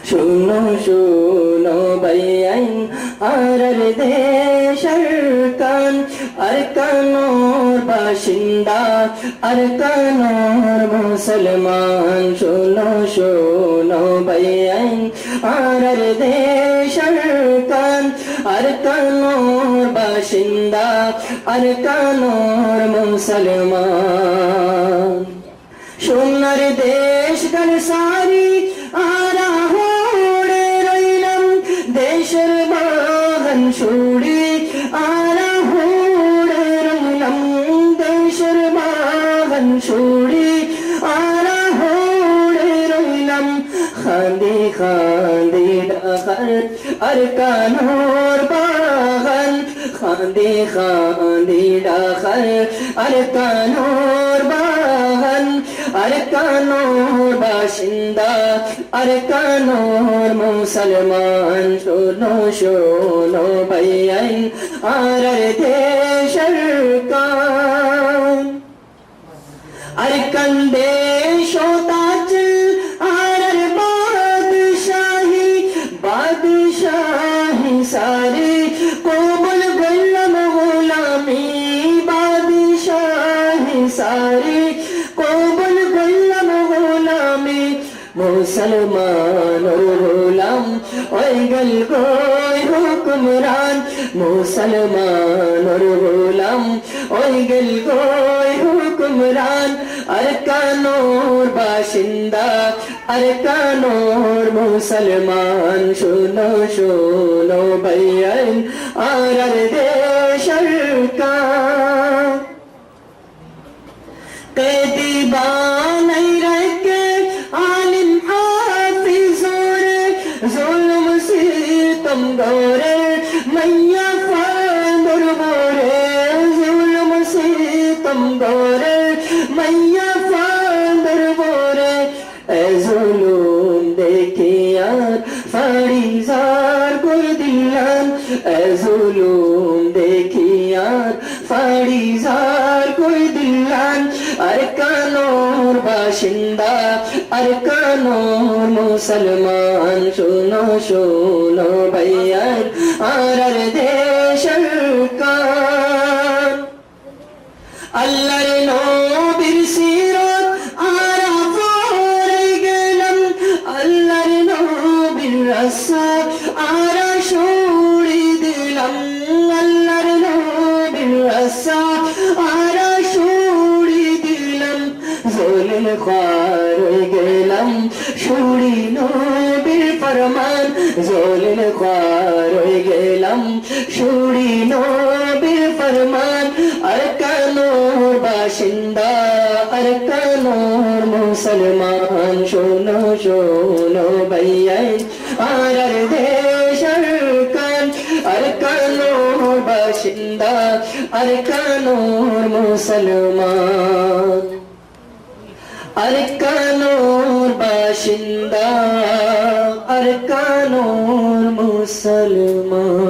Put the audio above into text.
শুনো শুনো ভাইয়াইন আরার দেশের কান আর কানোর বাসিন্দা আর কানোর মুসলমান শুনো শুনো ভাইয়াইন আরার দেশের কান আর কানোর বাসিন্দা আর কানোর মুসলমান সোনার দেশ গান সারি আরা হোড়ে রইলাম দেশের বাহন ছুড়ি আরা হোড়ে রইলাম দেশের বাহন ছুড়ি আরা হোড়ে রইলাম খান্দি খান্দি ডাকার আর কানোর বাহন খান্দি খান্দি ডাকার আর কানোর বাহন আর কানোর বাসিন্দা আর কানোর মুসলমান শোনো শোনো ভাইয়াইন আর দেশের কান আর কান্দে শোতাজ আর বাদশাহী বাদশাহী সারি কবুল করলাম গোলামি বাদশাহী সারি কবুল করলাম গোলামি মুসলমান গোলাম ওই গল গোয় হুকুমরান মুসলমান গোলাম ওই গল গোয় হুকুমরান আর কানোর বাসিন্দা আর কানোর মুসলমান শুনো শুনো ভাইয়াইন আর দেশের কান कैदी बानई रखे आलिम हाफिज रे जुल्म सितम गोरे मैया फांदर गोरे जुल्म सितम गोरे मैया फांदर गोरे ए जुलुम देखियार फरीजार गुर दिलान ए जुलुम देखियार फरीजार गुर दिलान আর কানোর বাসিন্দা আর কানোর মুসলমান শুনো শুনো ভাইয়ান আর দেশের কান আল্লাহর নবীর সিরাত আরা পড়ে গেলাম আল্লাহর নবীর রাসা আরা শুড়ি দিলাম আল্লাহর নবীর রাসা আরা জলিল খার হয়ে গেলাম শুড়ি নবীর ফরমান জলিল খার হয়ে গেলাম শুড়ি নবীর ফরমান আর কানোর বাসিন্দা আর কানোর মুসলমান শোনো শোনো ভাইয়াইন আর দেশের কান আর কানোর বাসিন্দা আর কানোর মুসলমান আর কানোর বাসিন্দা আর কানোর মুসলমান